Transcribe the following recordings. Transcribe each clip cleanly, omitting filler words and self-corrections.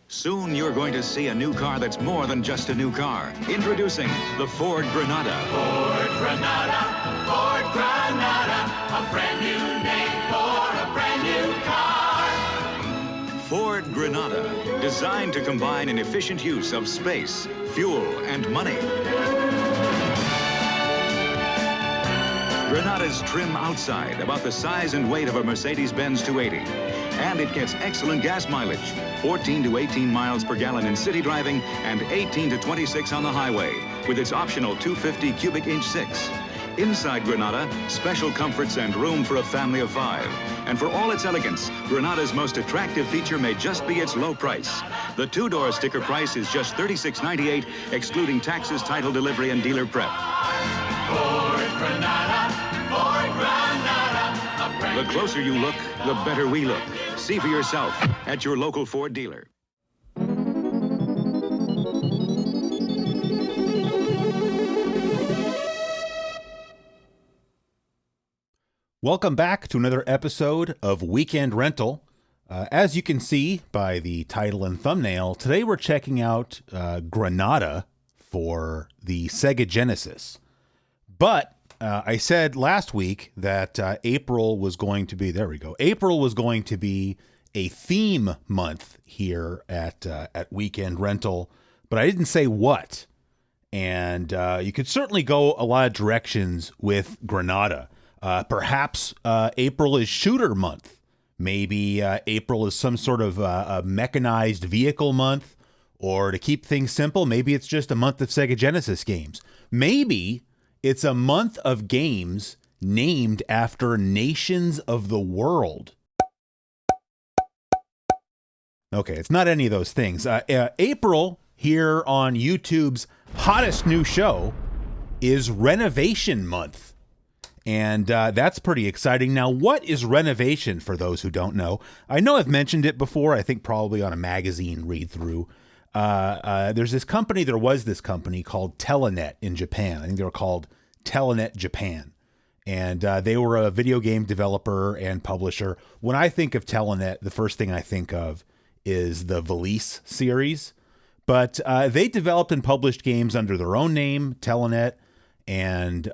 Soon you're going to see a new car that's more than just a new car. Introducing the Ford Granada. Ford Granada, Ford Granada, a brand new name for a brand new car. Ford Granada, designed to combine an efficient use of space, fuel, and money. Granada's trim outside, about the size and weight of a Mercedes-Benz 280. And it gets excellent gas mileage, 14 to 18 miles per gallon in city driving and 18 to 26 on the highway, with its optional 250 cubic inch 6. Inside Granada, special comforts and room for a family of 5. And for all its elegance, Granada's most attractive feature may just be its low price. The 2-door sticker price is just $36.98, excluding taxes, title, delivery, and dealer prep. Ford Granada, Ford Granada. The closer you look, the better we look. See for yourself at your local Ford dealer. Welcome back to another episode of Weekend Rental. As you can see by the title and thumbnail, today we're checking out Granada for the Sega Genesis. But I said last week that April was going to be, there we go, April was going to be a theme month here at Weekend Rental, but I didn't say what. And you could certainly go a lot of directions with Granada. Perhaps April is shooter month. Maybe April is some sort of a mechanized vehicle month, or to keep things simple, maybe it's just a month of Sega Genesis games. Maybe it's a month of games named after nations of the world. Okay, it's not any of those things. April here on YouTube's hottest new show is Renovation Month. And that's pretty exciting. Now, what is renovation for those who don't know? I know I've mentioned it before, I think probably on a magazine read-through. There was this company called Telenet in Japan. I think they were called Telenet Japan. And they were a video game developer and publisher. When I think of Telenet, the first thing I think of is the Valise series. But they developed and published games under their own name, Telenet. And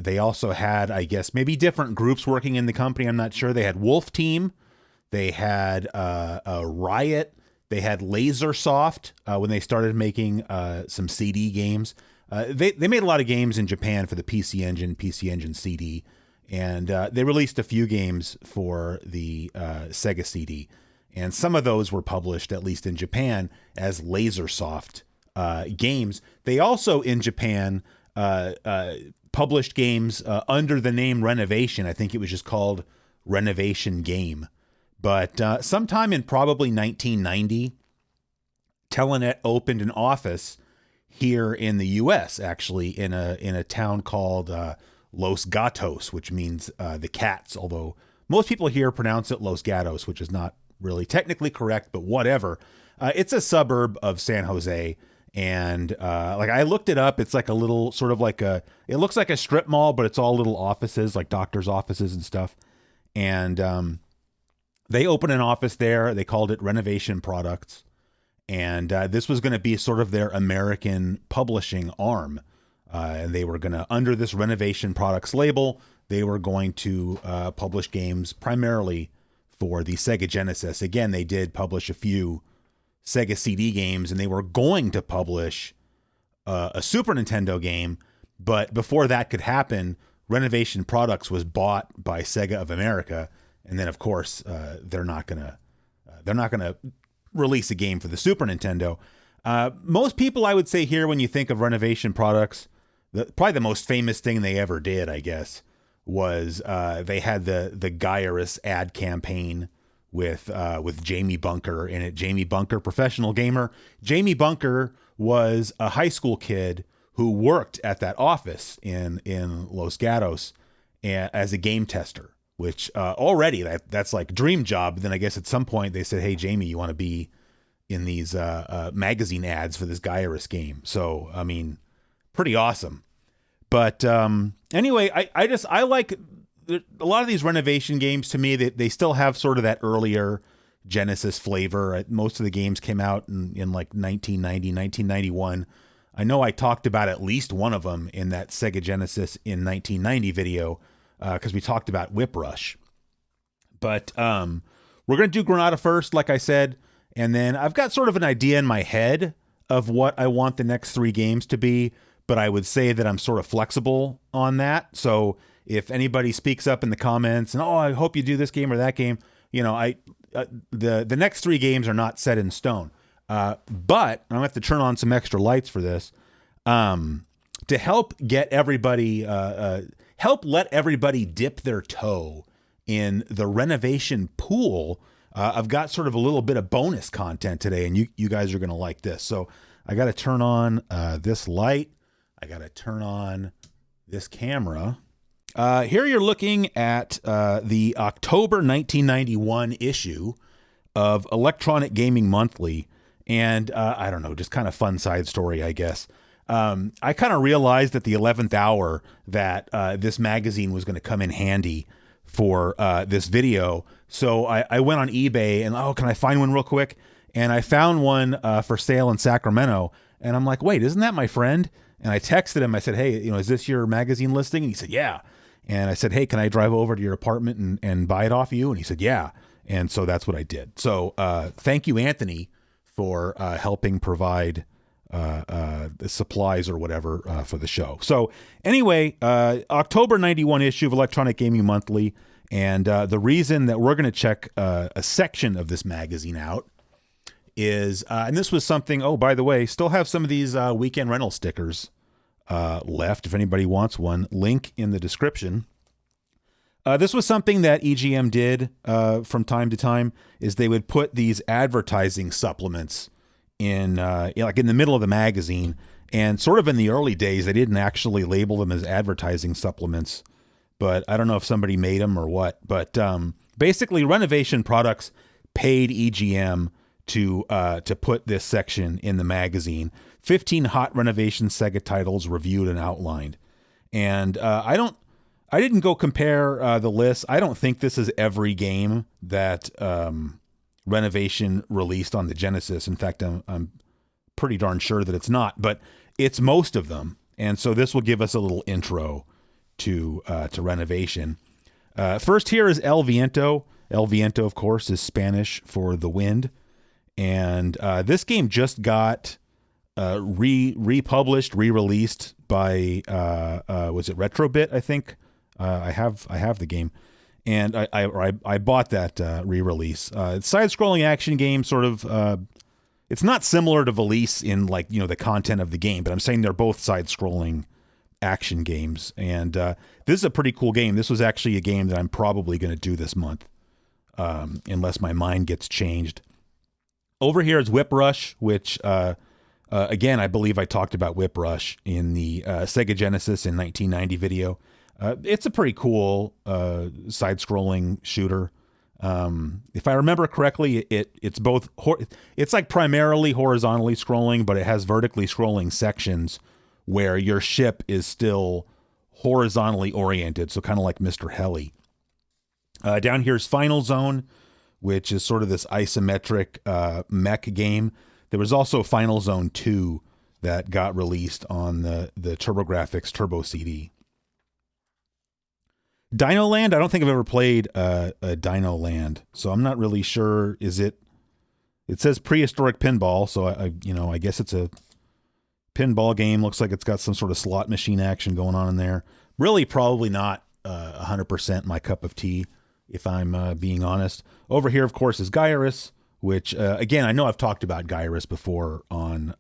they also had, I guess, maybe different groups working in the company. I'm not sure. They had Wolf Team. They had Riot. They had Lasersoft when they started making some CD games. They made a lot of games in Japan for the PC Engine CD. And they released a few games for the Sega CD. And some of those were published, at least in Japan, as Lasersoft games. They also, in Japan, published games under the name Renovation. I think it was just called Renovation Game. But sometime in probably 1990, Telenet opened an office here in the U.S., actually, in a town called Los Gatos, which means the cats, although most people here pronounce it Los Gatos, which is not really technically correct, but whatever. It's a suburb of San Jose. And like I looked it up, it's like a little sort of like it looks like a strip mall, but it's all little offices, like doctors' offices and stuff. And they opened an office there. They called it Renovation Products. And this was going to be sort of their American publishing arm. And they were going to, under this Renovation Products label, they were going to publish games primarily for the Sega Genesis. Again, they did publish a few Sega CD games, and they were going to publish a Super Nintendo game, but before that could happen, Renovation Products was bought by Sega of America, and then of course they're not gonna release a game for the Super Nintendo. Most people, I would say, here when you think of Renovation Products, probably the most famous thing they ever did, I guess, was they had the Gyrus ad campaign with Jamie Bunker in it. Jamie Bunker, professional gamer. Jamie Bunker was a high school kid who worked at that office in Los Gatos as a game tester, which already that's like dream job. Then I guess at some point they said, hey, Jamie, you want to be in these magazine ads for this Gyrus game? So, I mean, pretty awesome. But anyway, I like a lot of these renovation games. To me, they still have sort of that earlier Genesis flavor. Most of the games came out in like 1990, 1991. I know I talked about at least one of them in that Sega Genesis in 1990 video because we talked about Whip Rush. But we're going to do Granada first, like I said, and then I've got sort of an idea in my head of what I want the next 3 games to be, but I would say that I'm sort of flexible on that. So if anybody speaks up in the comments and, I hope you do this game or that game, the next 3 games are not set in stone. But I'm going to have to turn on some extra lights for this to help get everybody, help let everybody dip their toe in the renovation pool. I've got sort of a little bit of bonus content today, and you guys are going to like this. So I got to turn on this light. I got to turn on this camera. Here you're looking at the October 1991 issue of Electronic Gaming Monthly. And I don't know, just kind of fun side story, I guess. I kind of realized at the 11th hour that this magazine was going to come in handy for this video. So I went on eBay and, can I find one real quick? And I found one for sale in Sacramento. And I'm like, wait, isn't that my friend? And I texted him. I said, hey, is this your magazine listing? And he said, yeah. And I said, hey, can I drive over to your apartment and buy it off you? And he said, yeah. And so that's what I did. So thank you, Anthony, for helping provide the supplies or whatever for the show. So anyway, October 91 issue of Electronic Gaming Monthly. And the reason that we're going to check a section of this magazine out is, and this was something, by the way, still have some of these weekend rental stickers left. If anybody wants one, link in the description. This was something that EGM did from time to time, is they would put these advertising supplements in like in the middle of the magazine. And sort of in the early days, they didn't actually label them as advertising supplements, but I don't know if somebody made them or what. But basically, Renovation Products paid EGM to put this section in the magazine. 15 hot renovation Sega titles reviewed and outlined. And I didn't go compare the list. I don't think this is every game that Renovation released on the Genesis. In fact, I'm pretty darn sure that it's not, but it's most of them. And so this will give us a little intro to Renovation. First here is El Viento. El Viento, of course, is Spanish for the wind. And this game just got republished, re-released by was it Retrobit? I think I have the game, and I bought that re-release. It's side-scrolling action game, sort of. It's not similar to Valise in the content of the game, but I'm saying they're both side-scrolling action games, and this is a pretty cool game. This was actually a game that I'm probably going to do this month, unless my mind gets changed. Over here is Whip Rush, which, again, I believe I talked about Whip Rush in the Sega Genesis in 1990 video. It's a pretty cool side-scrolling shooter. If I remember correctly, it's both. It's like primarily horizontally scrolling, but it has vertically scrolling sections where your ship is still horizontally oriented, so kind of like Mr. Heli. Down here is Final Zone, which is sort of this isometric mech game. There was also Final Zone 2 that got released on the TurboGrafx Turbo CD. Dino Land, I don't think I've ever played a Dino Land, so I'm not really sure. It says prehistoric pinball, so I guess it's a pinball game. Looks like it's got some sort of slot machine action going on in there. Really probably not 100% my cup of tea, if I'm being honest. Over here, of course, is Gyrus, which, again, I know I've talked about Gyrus before on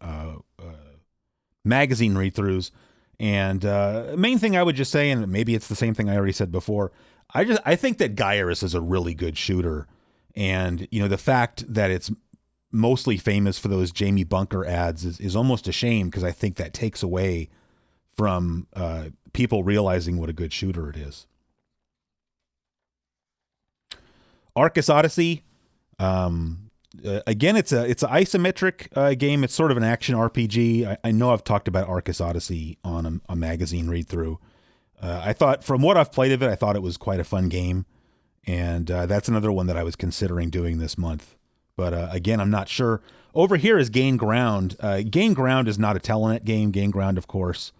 magazine read-throughs. And main thing I would just say, and maybe it's the same thing I already said before, I think that Gyrus is a really good shooter. And, the fact that it's mostly famous for those Jamie Bunker ads is almost a shame, because I think that takes away from people realizing what a good shooter it is. Arcus Odyssey, again, it's an isometric game. It's sort of an action RPG. I know I've talked about Arcus Odyssey on a magazine read through. I thought, from what I've played of it, I thought it was quite a fun game. And that's another one that I was considering doing this month. But again, I'm not sure. Over here is Gain Ground. Gain Ground is not a Telenet game. Gain Ground, of course,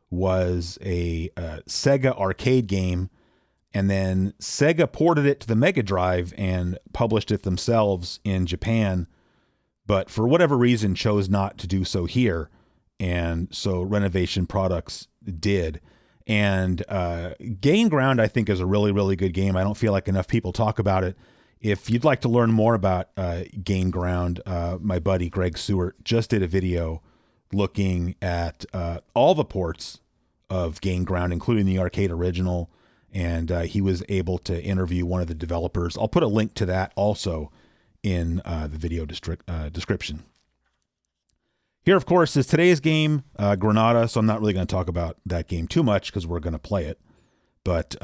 was a Sega arcade game. And then Sega ported it to the Mega Drive and published it themselves in Japan. But for whatever reason, chose not to do so here. And so Renovation Products did. And Gain Ground, I think, is a really, really good game. I don't feel like enough people talk about it. If you'd like to learn more about Gain Ground, my buddy Greg Seward just did a video looking at all the ports of Gain Ground, including the arcade original, and he was able to interview one of the developers. I'll put a link to that also in the video description. Here, of course, is today's game, Granada, so I'm not really going to talk about that game too much because we're going to play it. But,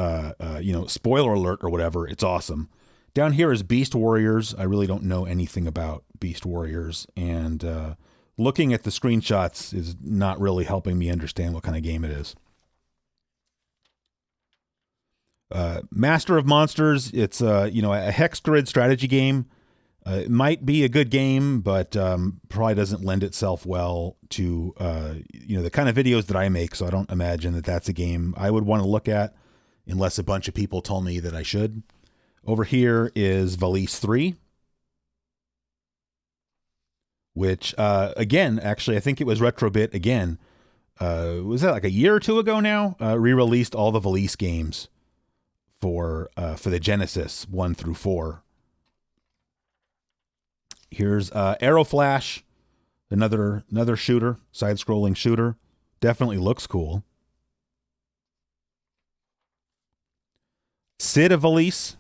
spoiler alert or whatever, it's awesome. Down here is Beast Warriors. I really don't know anything about Beast Warriors, and looking at the screenshots is not really helping me understand what kind of game it is. Master of Monsters, it's a hex grid strategy game. It might be a good game, but probably doesn't lend itself well to the kind of videos that I make. So I don't imagine that that's a game I would want to look at unless a bunch of people told me that I should. Over here is Valise 3, which again, actually, I think it was Retrobit again. Was that like a year or two ago now? Re-released all the Valise games for the Genesis 1 through 4. Here's Arrow Flash, another shooter, side-scrolling shooter. Definitely looks cool. Sid of Valise.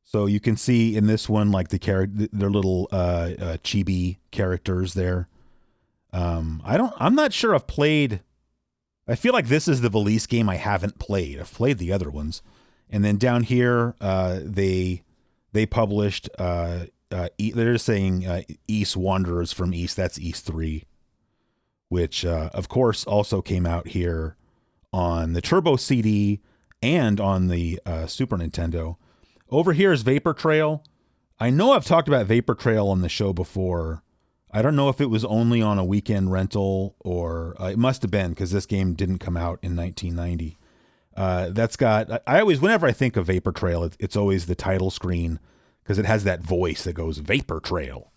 So you can see in this one, like their little chibi characters there. I'm not sure I've played. I feel like this is the Valise game I haven't played. I've played the other ones. And then down here, they published. They're just saying East Wanderers from East. That's East 3, which of course also came out here on the Turbo CD and on the Super Nintendo. Over here is Vapor Trail. I know I've talked about Vapor Trail on the show before. I don't know if it was only on a weekend rental or it must have been because this game didn't come out in 1990. Whenever I think of Vapor Trail, it's always the title screen because it has that voice that goes Vapor Trail.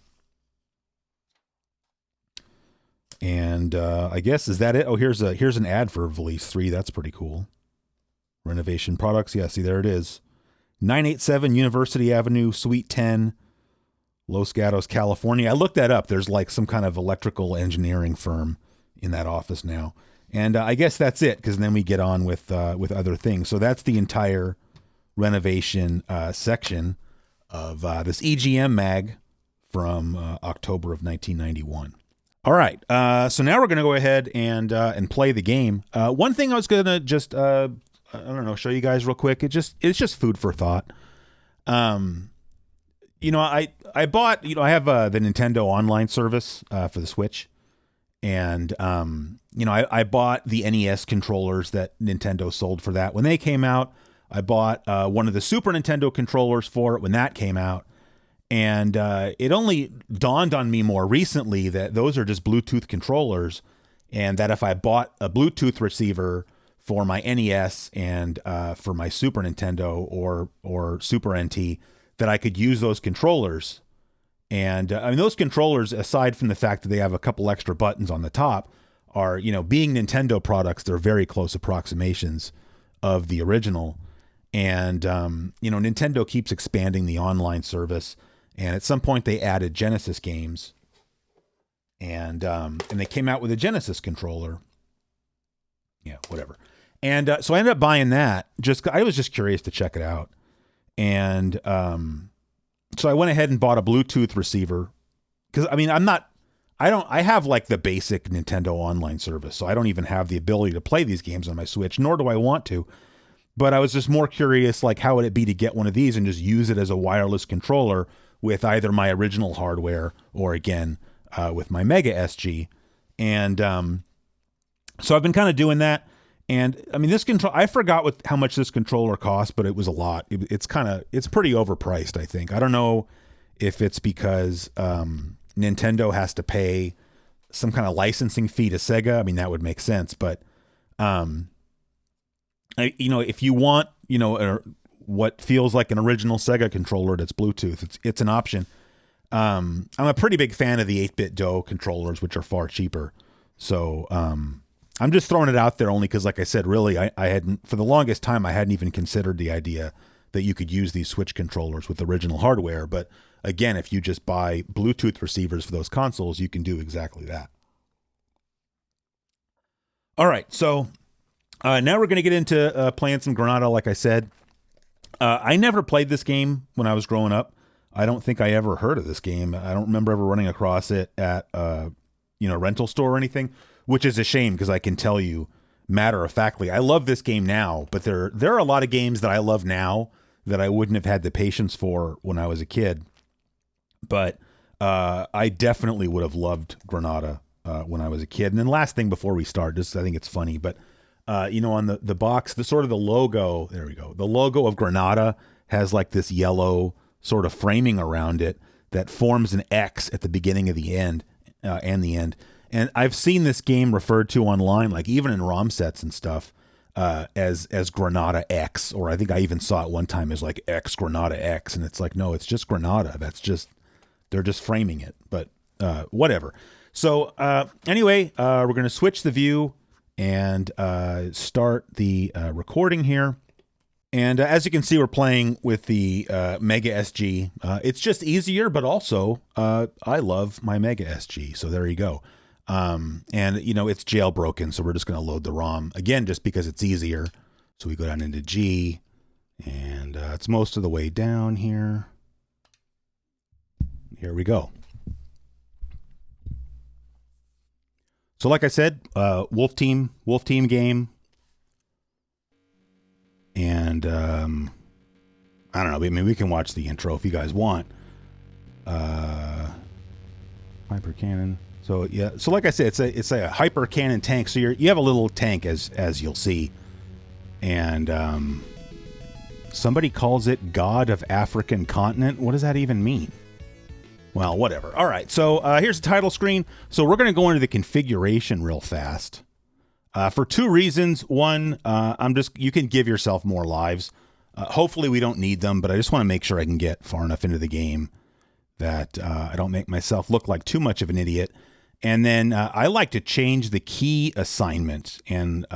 And I guess, is that it? Oh, here's an ad for Valise 3. That's pretty cool. Renovation Products. Yeah, see, there it is. 987 University Avenue, Suite 10, Los Gatos, California. I looked that up. There's like some kind of electrical engineering firm in that office now. And I guess that's it, because then we get on with other things. So that's the entire renovation section of this EGM mag from October of 1991. All right, so now we're going to go ahead and play the game. One thing I was going to just I don't know, show you guys real quick. It's just food for thought. I bought, I have the Nintendo online service for the Switch, and I bought the NES controllers that Nintendo sold for that when they came out. I bought one of the Super Nintendo controllers for it when that came out. And it only dawned on me more recently that those are just Bluetooth controllers, and that if I bought a Bluetooth receiver for my NES and for my Super Nintendo or Super NT, that I could use those controllers. And those controllers, aside from the fact that they have a couple extra buttons on the top, are, being Nintendo products, they're very close approximations of the original. And, Nintendo keeps expanding the online service. And at some point they added Genesis games, and they came out with a Genesis controller. Yeah, whatever. And so I ended up buying that. I was just curious to check it out. And so I went ahead and bought a Bluetooth receiver because I have like the basic Nintendo online service, so I don't even have the ability to play these games on my Switch, nor do I want to. But I was just more curious, like, how would it be to get one of these and just use it as a wireless controller with either my original hardware or, again, with my Mega SG. And so I've been kind of doing that. And I mean, this control, I forgot how much this controller cost, but it was a lot. It's pretty overpriced, I think. I don't know if it's because Nintendo has to pay some kind of licensing fee to Sega. I mean, that would make sense. But, if you want, what feels like an original Sega controller that's Bluetooth, it's an option. I'm a pretty big fan of the 8-bit DOE controllers, which are far cheaper. So I'm just throwing it out there only because, like I said, really, I hadn't, for the longest time, I hadn't even considered the idea that you could use these Switch controllers with original hardware. But again, if you just buy Bluetooth receivers for those consoles, you can do exactly that. All right, so now we're going to get into playing some Granada, like I said. I never played this game when I was growing up. I don't think I ever heard of this game. I don't remember ever running across it at rental store or anything, which is a shame because I can tell you matter-of-factly, I love this game now, but there are a lot of games that I love now that I wouldn't have had the patience for when I was a kid. But I definitely would have loved Granada when I was a kid. And then last thing before we start, just I think it's funny, but on the box, the sort of the logo, there we go. The logo of Granada has like this yellow sort of framing around it that forms an X at the beginning of the end and the end. And I've seen this game referred to online, like even in ROM sets and stuff, as Granada X, or I think I even saw it one time as like X Granada X, and it's like, no, it's just Granada. They're just framing it, but whatever. So anyway, we're going to switch the view and start the recording here. And as you can see, we're playing with the Mega SG. It's just easier, but also I love my Mega SG. So there you go. And it's jailbroken, so we're just going to load the ROM again, just because it's easier. So we go down into G, and it's most of the way down here. Here we go. So like I said, Wolf Team game. And I don't know. I mean, we can watch the intro if you guys want. Hyper cannon. So yeah. So like I said, it's a hyper cannon tank. So you have a little tank as you'll see, and somebody calls it God of African Continent. What does that even mean? Well, whatever. All right. So here's the title screen. So we're going to go into the configuration real fast. For two reasons. One, you can give yourself more lives. Hopefully we don't need them, but I just want to make sure I can get far enough into the game that I don't make myself look like too much of an idiot. And then I like to change the key assignment. And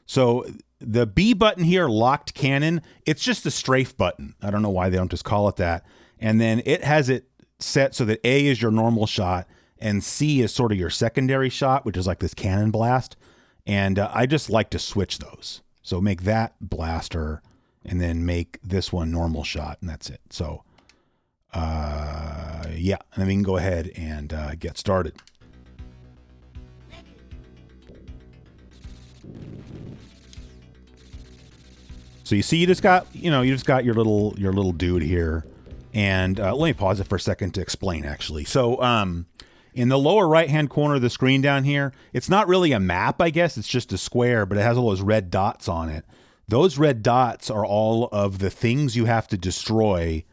so the B button here, locked cannon, it's just a strafe button. I don't know why they don't just call it that. And then it has it set so that A is your normal shot and C is sort of your secondary shot, which is like this cannon blast. And I just like to switch those. So make that blaster and then make this one normal shot, and that's it. So, yeah, and then we can go ahead and get started. So you see, you just got your little dude here, and let me pause it for a second to explain. Actually, so in the lower right-hand corner of the screen down here, it's not really a map, I guess. It's just a square, but it has all those red dots on it. Those red dots are all of the things you have to destroy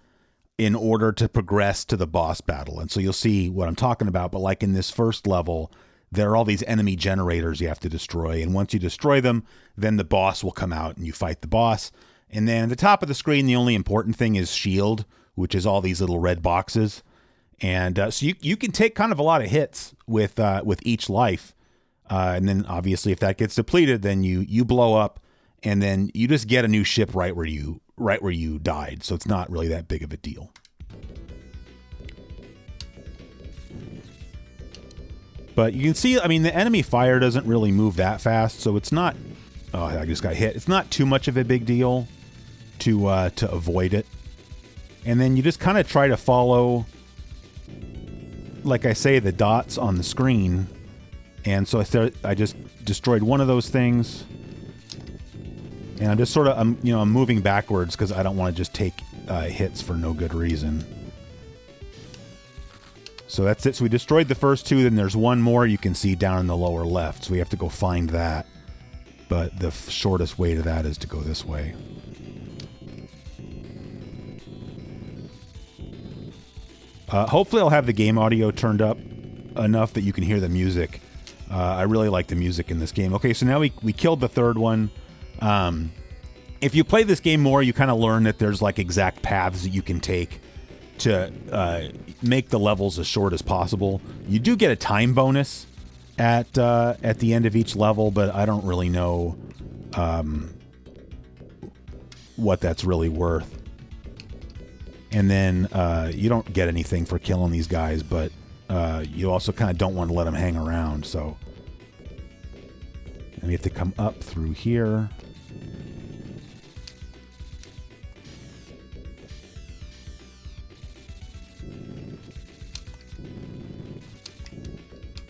in order to progress to the boss battle. And so you'll see what I'm talking about. But like in this first level, there are all these enemy generators you have to destroy. And once you destroy them, then the boss will come out and you fight the boss. And then at the top of the screen, the only important thing is shield, which is all these little red boxes. And so you can take kind of a lot of hits with each life. And then obviously if that gets depleted, then you blow up and then you just get a new ship right where you died. So it's not really that big of a deal. But you can see, I mean, the enemy fire doesn't really move that fast. So it's not, oh, I just got hit. It's not too much of a big deal to avoid it. And then you just kind of try to follow, like I say, the dots on the screen. And so I just destroyed one of those things. And I'm just sort of, I'm moving backwards because I don't want to just take hits for no good reason. So that's it. So we destroyed the first two. Then there's one more you can see down in the lower left. So we have to go find that. but the shortest way to that is to go this way. Hopefully I'll have the game audio turned up enough that you can hear the music. I really like the music in this game. Okay, so now we killed the third one. If you play this game more, you kind of learn that there's like exact paths that you can take to make the levels as short as possible. You do get a time bonus at the end of each level, but I don't really know what that's really worth. And then you don't get anything for killing these guys, but you also kind of don't want to let them hang around. So and we have to come up through here.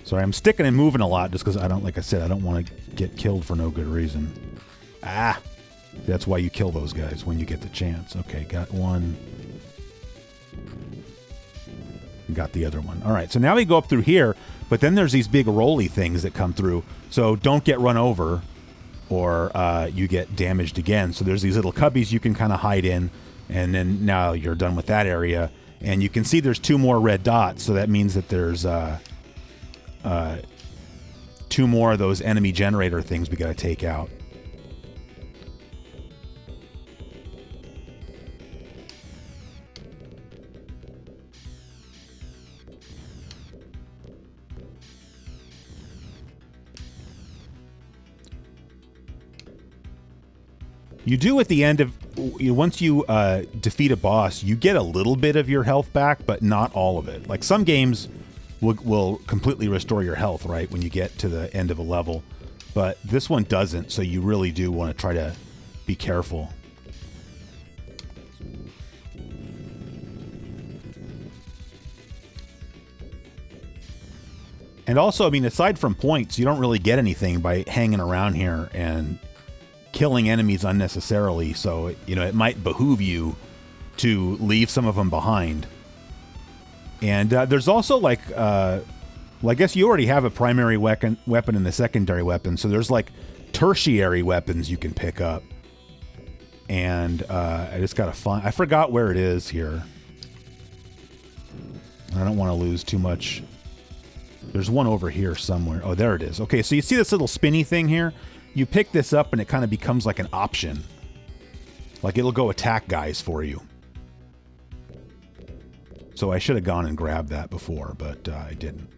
Sorry, I'm sticking and moving a lot just because I don't, like I said, I don't want to get killed for no good reason. Ah! That's why you kill those guys when you get the chance. Okay, got one. Got the other one. All right, so now we go up through here, but then there's these big rolly things that come through. So don't get run over or you get damaged again. So there's these little cubbies you can kind of hide in, and then now you're done with that area. And you can see there's 2 more red dots, so that means that there's 2 more of those enemy generator things we got to take out. You do at the end of, once you defeat a boss, you get a little bit of your health back, but not all of it. Like some games will completely restore your health, right, when you get to the end of a level. But this one doesn't, so you really do want to try to be careful. And also, I mean, aside from points, you don't really get anything by hanging around here and killing enemies unnecessarily. So, you know, it might behoove you to leave some of them behind. And there's also like, well, I guess you already have a primary weapon and the secondary weapon. So there's like tertiary weapons you can pick up. And I just got to find, I forgot where it is here. I don't want to lose too much. There's one over here somewhere. Oh, there it is. Okay, so you see this little spinny thing here? You pick this up and it kind of becomes like an option. Like it'll go attack guys for you. So I should have gone and grabbed that before, but I didn't.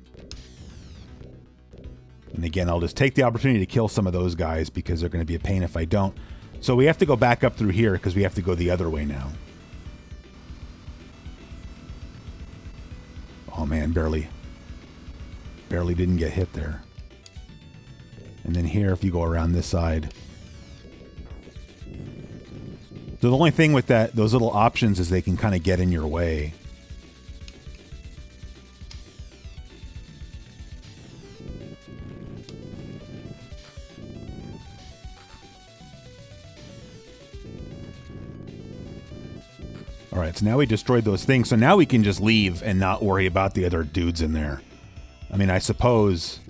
And again, I'll just take the opportunity to kill some of those guys because they're going to be a pain if I don't. So we have to go back up through here because we have to go the other way now. Oh man, barely didn't get hit there. And then here, if you go around this side. So the only thing with those little options is they can kind of get in your way. All right, so now we destroyed those things. So now we can just leave and not worry about the other dudes in there. I mean, I suppose,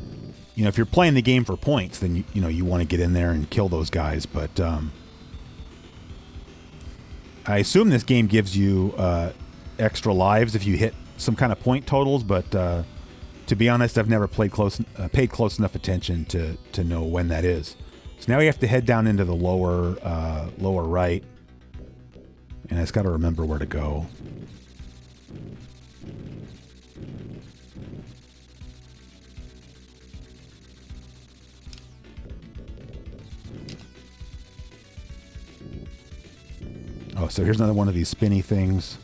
you know, if you're playing the game for points, then you know you want to get in there and kill those guys. But I assume this game gives you extra lives if you hit some kind of point totals. But to be honest, I've never paid close enough attention to know when that is. So now we have to head down into the lower right. And I just got to remember where to go. Oh, so here's another one of these spinny things.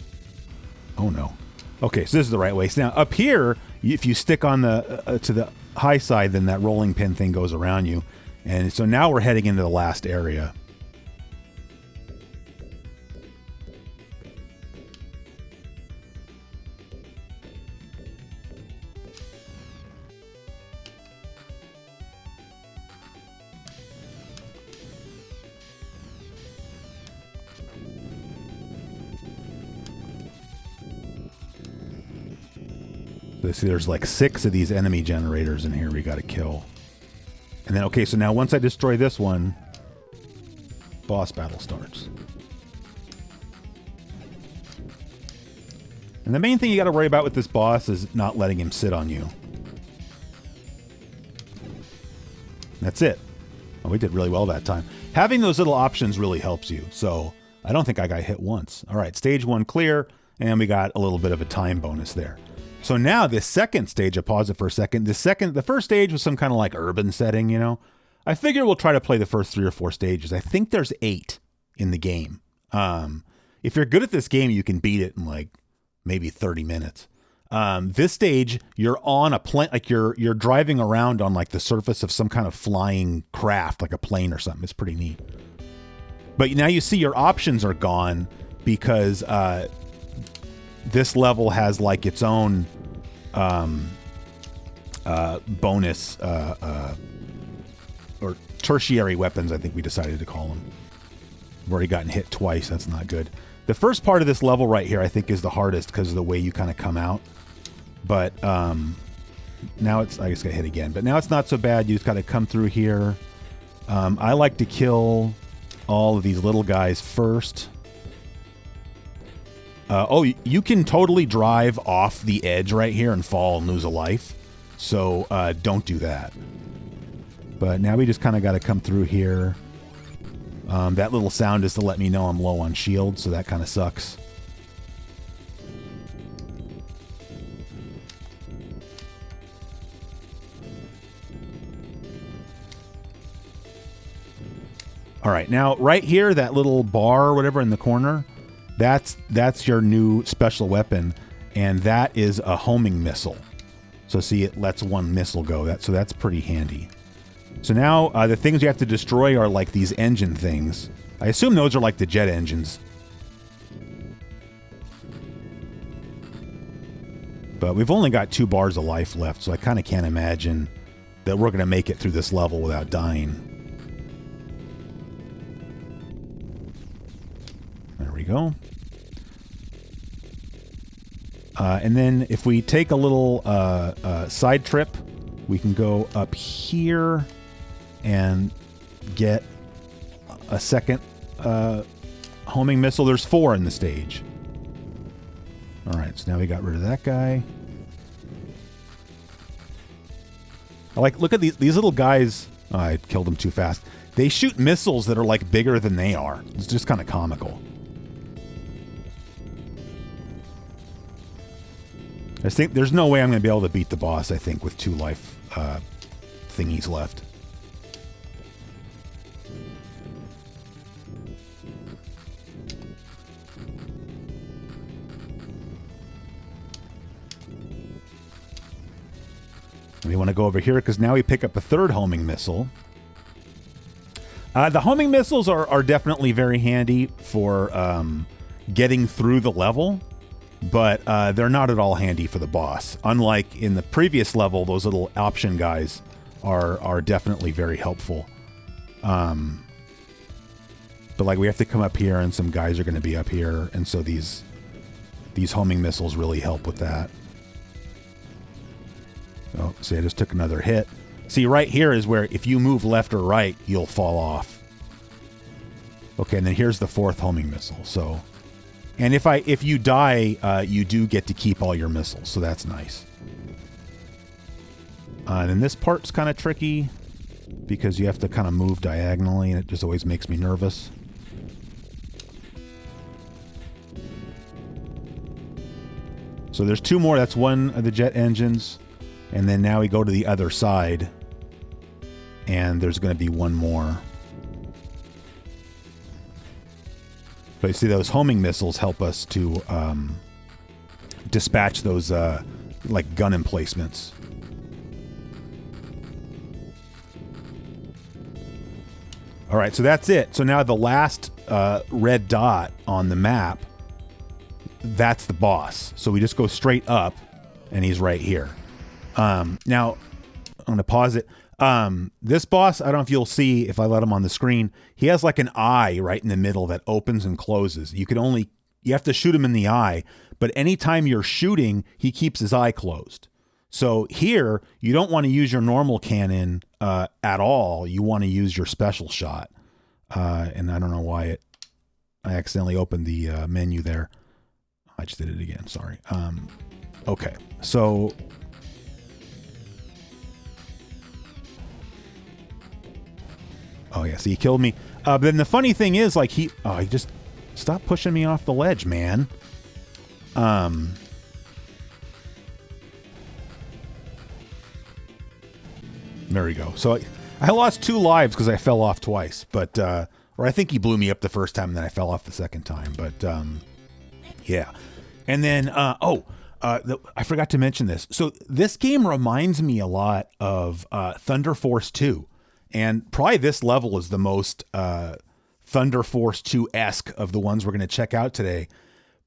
Oh, no. Okay, so this is the right way. So now, up here, if you stick on the to the high side, then that rolling pin thing goes around you. And so now we're heading into the last area. See, there's like 6 of these enemy generators in here we got to kill. And then, okay, so now once I destroy this one, boss battle starts. And the main thing you got to worry about with this boss is not letting him sit on you. That's it. Oh, we did really well that time. Having those little options really helps you. So I don't think I got hit once. All right, stage 1 clear, and we got a little bit of a time bonus there. So now this second stage, I pause it for a second. The first stage was some kind of like urban setting, you know. I figure we'll try to play the first 3 or 4 stages. I think there's 8 in the game. If you're good at this game, you can beat it in like maybe 30 minutes. This stage, you're on a plane, like you're driving around on like the surface of some kind of flying craft, like a plane or something. It's pretty neat. But now you see your options are gone because this level has like its own bonus or tertiary weapons, I think we decided to call them. I've already gotten hit twice. That's not good. The first part of this level right here, I think, is the hardest because of the way you kind of come out. But now it's, I just got hit again. But now it's not so bad. You just got to come through here. I like to kill all of these little guys first. Oh, you can totally drive off the edge right here and fall and lose a life. So don't do that. But now we just kind of got to come through here. That little sound is to let me know I'm low on shield, so that kind of sucks. All right, now right here, that little bar or whatever in the corner, that's your new special weapon, and that is a homing missile. So see, it lets one missile go. So that's pretty handy. So now the things you have to destroy are like these engine things. I assume those are like the jet engines. But we've only got 2 bars of life left, so I kind of can't imagine that we're going to make it through this level without dying. There we go. And then if we take a little side trip, we can go up here and get a second homing missile. There's 4 in the stage. All right, so now we got rid of that guy. I like, look at these little guys. Oh, I killed them too fast. They shoot missiles that are like bigger than they are. It's just kind of comical. I think there's no way I'm going to be able to beat the boss, I think, with 2 life thingies left. We want to go over here because now we pick up a 3rd homing missile. The homing missiles are definitely very handy for getting through the level, but they're not at all handy for the boss. Unlike in the previous level, those little option guys are definitely very helpful. But like we have to come up here and some guys are going to be up here, and so these homing missiles really help with that. Oh, see, I just took another hit. See, right here is where if you move left or right, you'll fall off. Okay, and then here's the 4th homing missile. So, and if you die, you do get to keep all your missiles, so that's nice. And then this part's kind of tricky because you have to kind of move diagonally, and it just always makes me nervous. So there's 2 more. That's one of the jet engines. And then now we go to the other side, and there's going to be 1 more. But you see, those homing missiles help us to dispatch those like gun emplacements. All right, so that's it. So now the last red dot on the map, that's the boss. So we just go straight up, and he's right here. Now, I'm going to pause it. This boss, I don't know if you'll see if I let him on the screen. He has like an eye right in the middle that opens and closes. You have to shoot him in the eye, but anytime you're shooting, he keeps his eye closed. So here, you don't want to use your normal cannon at all, you want to use your special shot. And I don't know why I accidentally opened the menu there. I just did it again. Sorry. Okay. So oh yeah, so he killed me. But then the funny thing is, like, he just stop pushing me off the ledge, man. There we go. So I lost 2 lives because I fell off twice, but or I think he blew me up the first time, and then I fell off the second time. But yeah, and then I forgot to mention this. So this game reminds me a lot of Thunder Force 2, and probably this level is the most Thunder Force 2-esque of the ones we're going to check out today.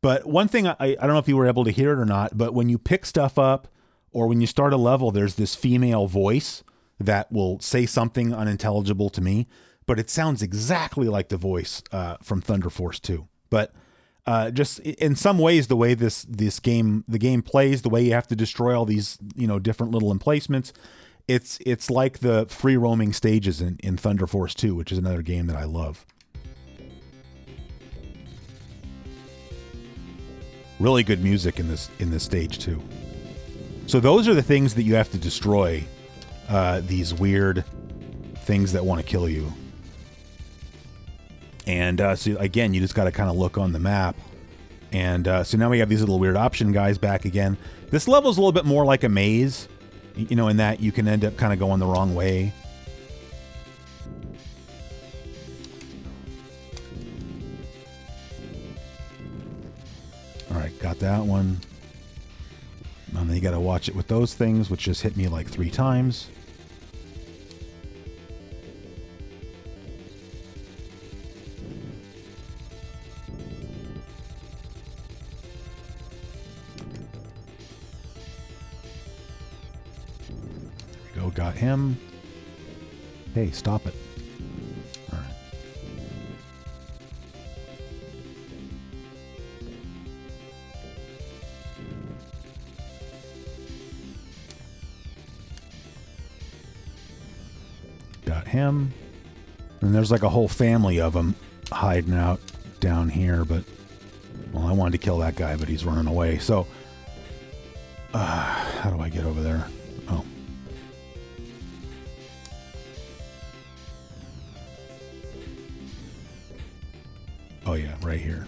But one thing, I don't know if you were able to hear it or not, but when you pick stuff up or when you start a level, there's this female voice that will say something unintelligible to me, but it sounds exactly like the voice from Thunder Force 2. But just in some ways, the way the game plays, the way you have to destroy all these different little emplacements, it's like the free roaming stages in Thunder Force 2, which is another game that I love. Really good music in this stage too. So those are the things that you have to destroy. These weird things that want to kill you. And so again, you just got to kind of look on the map. And so now we have these little weird option guys back again. This level's a little bit more like a maze, in that you can end up kind of going the wrong way. All right, got that one. And then you got to watch it with those things, which just hit me like 3 times. There we go, got him. Hey, stop it. All right. Got him. And there's like a whole family of them hiding out down here, but well, I wanted to kill that guy, but he's running away. So how do I get over there? Oh. Oh yeah, right here.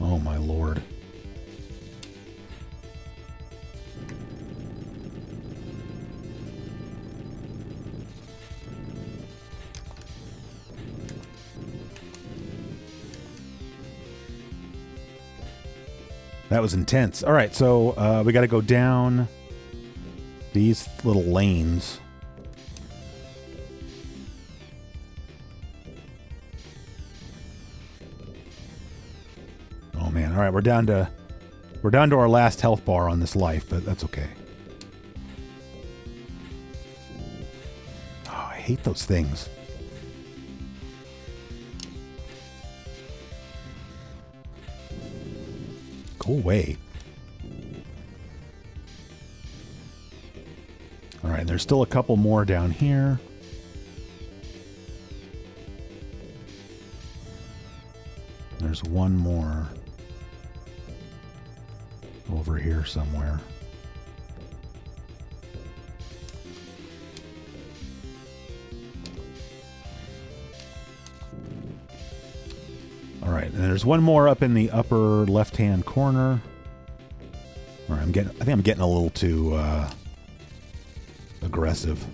Oh my Lord. That was intense. All right, so we got to go down these little lanes. Oh man! All right, we're down to our last health bar on this life, but that's okay. Oh, I hate those things. Go away. All right, there's still a couple more down here. There's one more over here somewhere. All right, and there's one more up in the upper left-hand corner. All right, I think I'm getting a little too aggressive.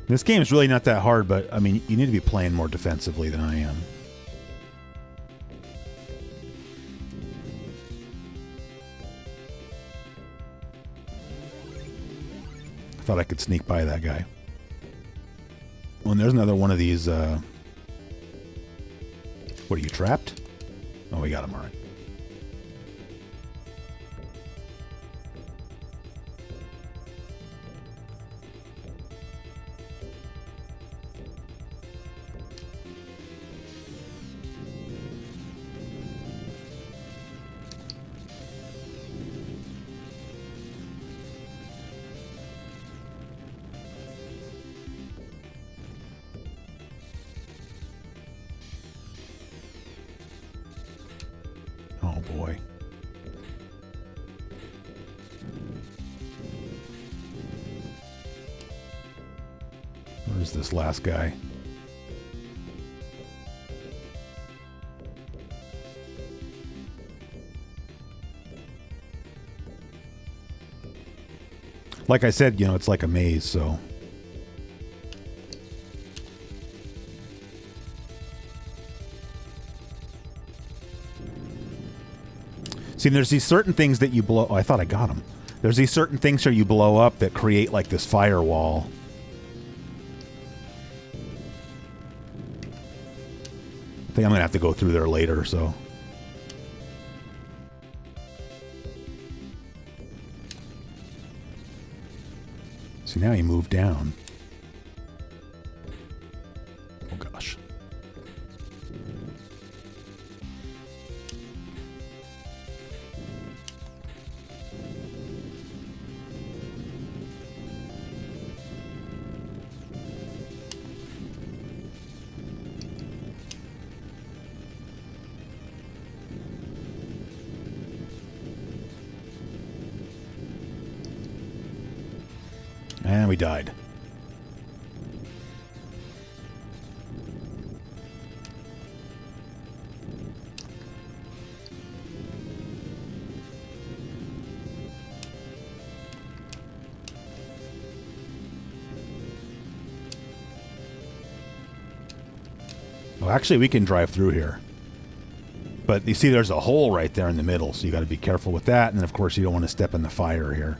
This game is really not that hard, but I mean, you need to be playing more defensively than I am. I thought I could sneak by that guy. Oh, and there's another one of these. What are you, trapped? Oh, we got him, all right. boy. Where's this last guy? Like I said, you know, it's like a maze, so... See, there's these certain things that you blow... Oh, I thought I got them. There's these certain things here you blow up that create, like, this firewall. I think I'm going to have to go through there later, so... See, now you move down. Oh, gosh. And we died. Well, actually, we can drive through here. But you see there's a hole right there in the middle, so you got to be careful with that. And then, of course, you don't want to step in the fire here.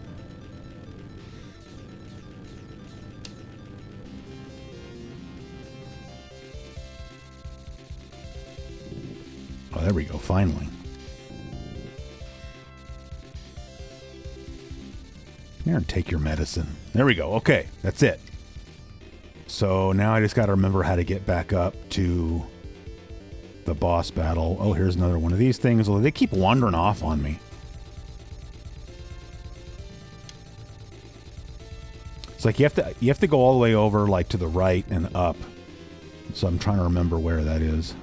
Oh, there we go, finally. Here, and take your medicine. There we go. Okay, that's it. So now I just got to remember how to get back up to the boss battle. Oh, here's another one of these things. Well, they keep wandering off on me. It's like you have to go all the way over, like, to the right and up. So I'm trying to remember where that is.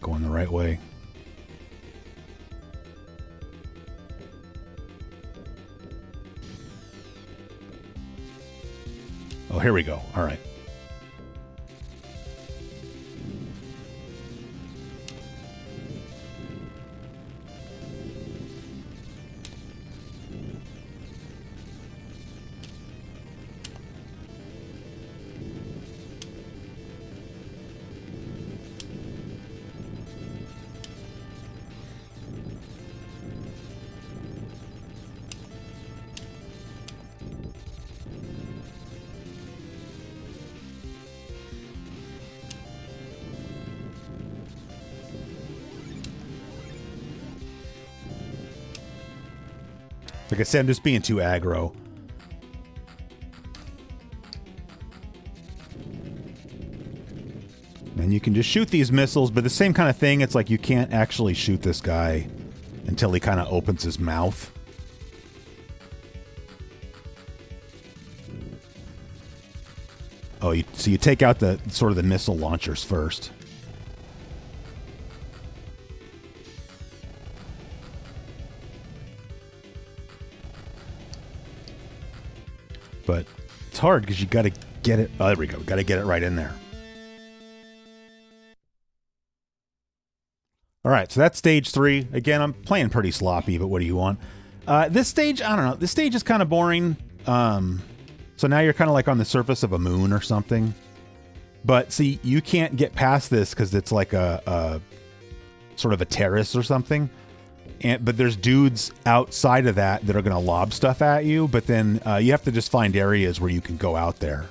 Going the right way. Oh, here we go. All right. Like I said, I'm just being too aggro. And you can just shoot these missiles, but the same kind of thing, it's like you can't actually shoot this guy until he kind of opens his mouth. Oh, so you take out the sort of the missile launchers first. But it's hard because you got to get it. Oh, there we go. Got to get it right in there. All right, so that's stage 3. Again, I'm playing pretty sloppy, but what do you want? This stage, I don't know. This stage is kind of boring. So now you're kind of like on the surface of a moon or something. But see, you can't get past this because it's like a sort of a terrace or something. But there's dudes outside of that are going to lob stuff at you. But then you have to just find areas where you can go out there.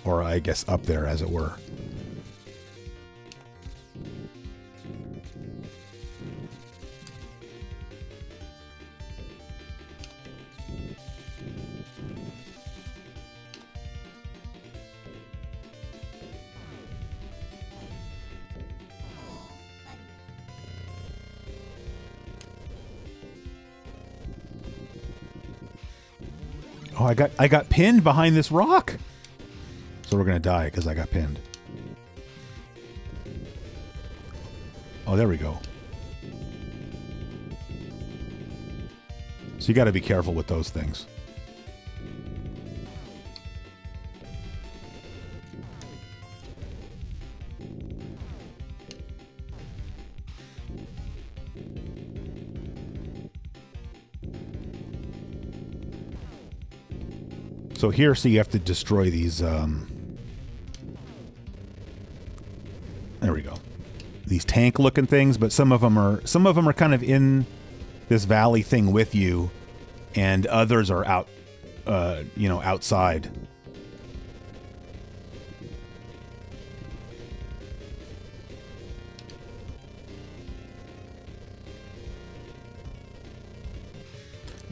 Or I guess up there, as it were. Oh, I got pinned behind this rock. So we're gonna die because I got pinned. Oh, there we go. So you got to be careful with those things. So here, so you have to destroy these. There we go. These tank-looking things, but some of them are kind of in this valley thing with you, and others are out, outside.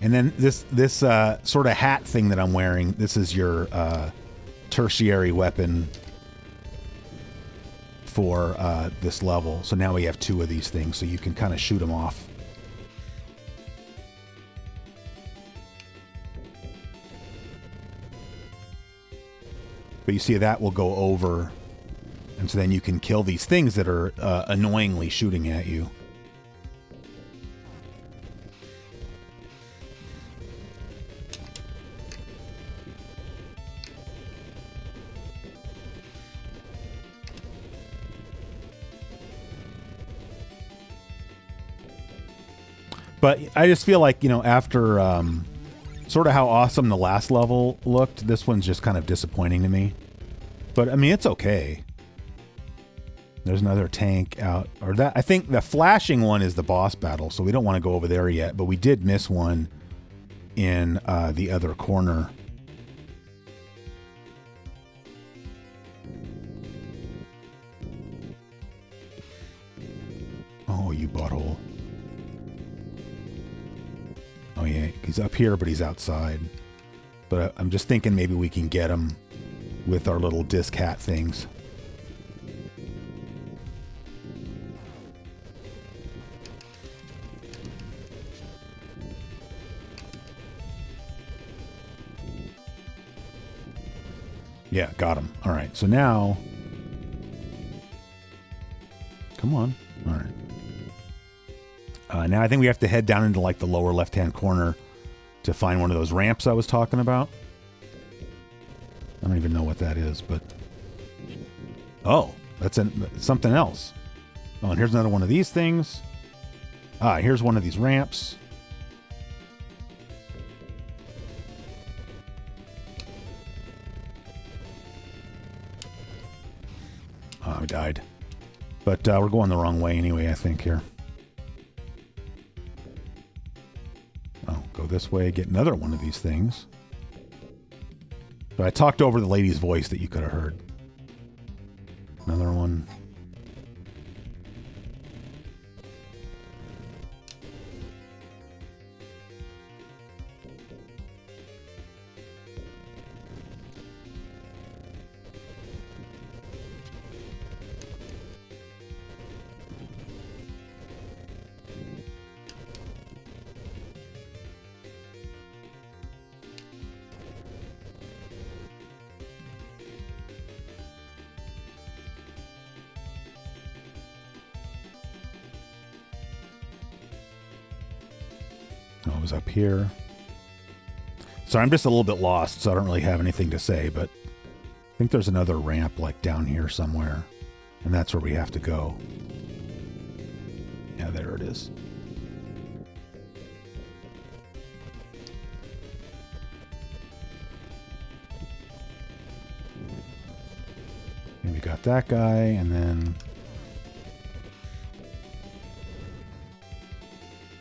And then this sort of hat thing that I'm wearing, this is your tertiary weapon for this level. So now we have 2 of these things, so you can kind of shoot them off. But you see that will go over, and so then you can kill these things that are annoyingly shooting at you. But I just feel like, after sort of how awesome the last level looked, this one's just kind of disappointing to me. But, I mean, it's okay. There's another tank out. Or that, I think the flashing one is the boss battle, so we don't want to go over there yet. But we did miss one in the other corner. Oh, you butthole. Oh yeah, he's up here, but he's outside. But I'm just thinking maybe we can get him with our little disc hat things. Yeah, got him. All right, so now... Come on. All right. Now I think we have to head down into like the lower left-hand corner to find one of those ramps I was talking about. I don't even know what that is, but... Oh, that's something else. Oh, and here's another one of these things. Ah, here's one of these ramps. Oh, I died. But we're going the wrong way anyway, I think, here. Oh, go this way, get another one of these things. But I talked over the lady's voice that you could have heard. Another one. Oh, it was up here. So I'm just a little bit lost, so I don't really have anything to say, but I think there's another ramp like down here somewhere, and that's where we have to go. Yeah, there it is. And we got that guy, and then...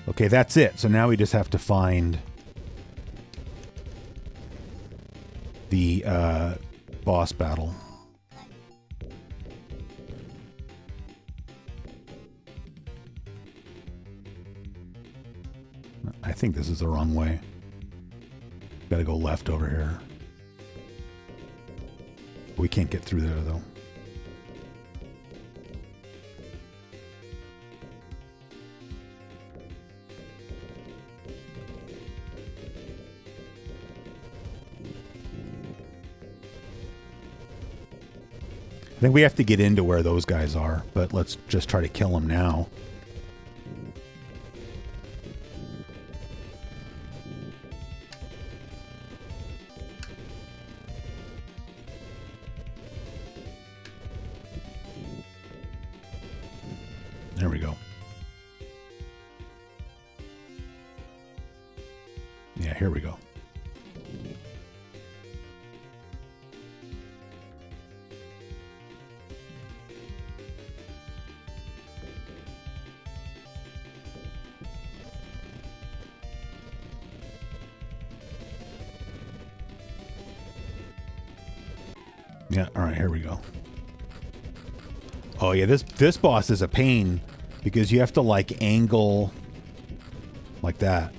Okay, that's it. So now we just have to find the boss battle. I think this is the wrong way. Gotta go left over here. We can't get through there, though. I think we have to get into where those guys are, but let's just try to kill them now. There we go. Yeah, here we go. Yeah, all right, here we go. Oh yeah, this boss is a pain because you have to like angle like that.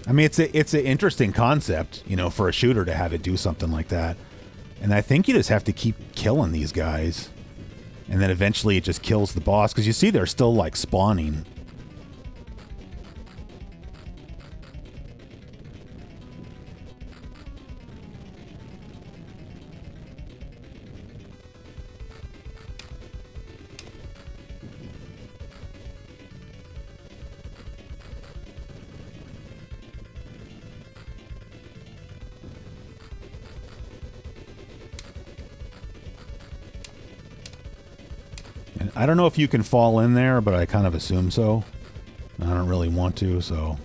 I mean, it's an interesting concept, you know, for a shooter to have it do something like that. And I think you just have to keep killing these guys. And then eventually it just kills the boss. Because you see they're still, like, spawning. I don't know if you can fall in there, but I kind of assume so. I don't really want to, so.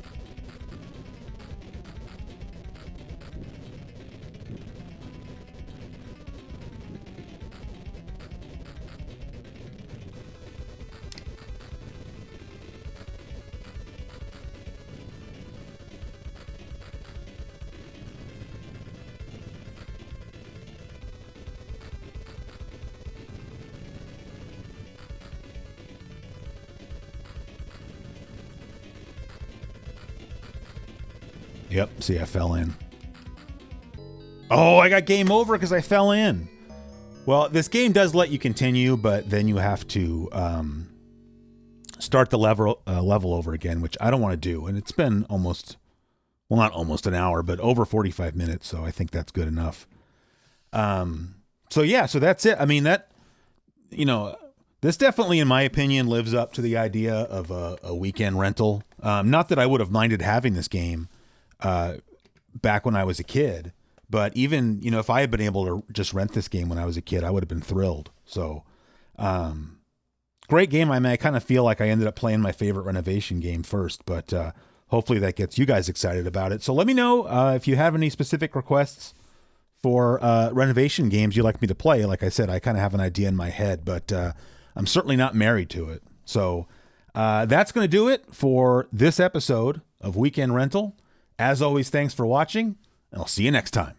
Yep, see, I fell in. Oh, I got game over because I fell in. Well, this game does let you continue, but then you have to start the level over again, which I don't want to do. And it's been almost, well, not almost an hour, but over 45 minutes, so I think that's good enough. So yeah, so that's it. I mean, that, you know, this definitely, in my opinion, lives up to the idea of a weekend rental. Not that I would have minded having this game back when I was a kid, but even, you know, if I had been able to just rent this game when I was a kid, I would have been thrilled. So, great game. I mean, I kind of feel like I ended up playing my favorite renovation game first, but hopefully that gets you guys excited about it. So let me know if you have any specific requests for renovation games you'd like me to play. Like I said, I kind of have an idea in my head, but I'm certainly not married to it. So that's going to do it for this episode of Weekend Rental. As always, thanks for watching, and I'll see you next time.